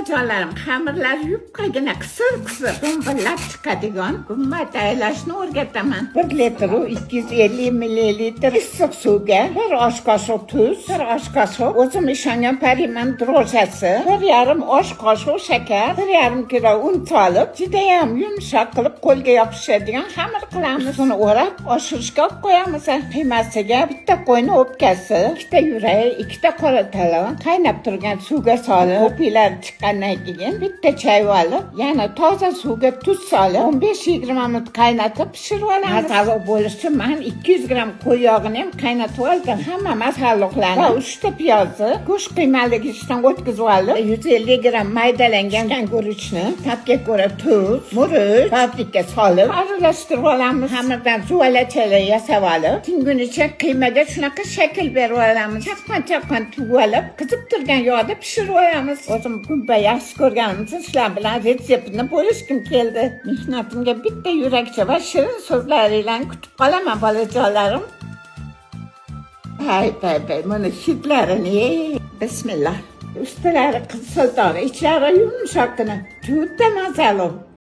bolajonlarim, xamirlar yupqagina qisir do'mbillab chiqadigan gumma tayyorlashni o'rgataman. 1 litr 250 millilitr issiq suvga 1 osh qoshiq tuz, 1 osh qoshiq o'zim ishongan pariman dro'jasi, 1,5 osh qoshiq shakar, 1,5 kilo un solib, judayam yumshoq qilib qo'lga yopishadigan xamir qilamiz. Uni o'rab, oshirishga qo'yamiz. Qiymasiga bitta qo'yni o'pkasi, ikkita yurak, ikkita qora talon, qaynab turgan suvga solib, ko'piklar chiqqandan keyin bitta chayvali, yana toza suvga tuz solib, 15-20 minut qaynatib pishirib olamiz. Mazali bo'lishi uchun men 200 gram qo'y yog'ini ham qaynatib oldim. Hamma masalliqlarni va 3 ta piyozni go'sht qiymaligidan o'tkazib olib, 150 gram maydalangan guruchni, ta'bga ko'ra tuz, murch, paprika solib, aralashtirib olamiz. Xamirdan zuvalachala yasab olib, tingunicha qiymaga shunaqa shakl berib olamiz. Chaqqan tugib olib, qizib turgan yog'da pishirib olamiz. O'zim gumba yaxshi ko'rganim uchun sizlar bilan retseptini bo'lishkim keldi. Mehnatimga bitta yurakcha va shirin so'zlaringlarni kutib qolaman, bolajonlarim. Hay, mana hidlarini. Bismillah. Ustilari qizil tog', ichlari yumshoqqina, juda mazali.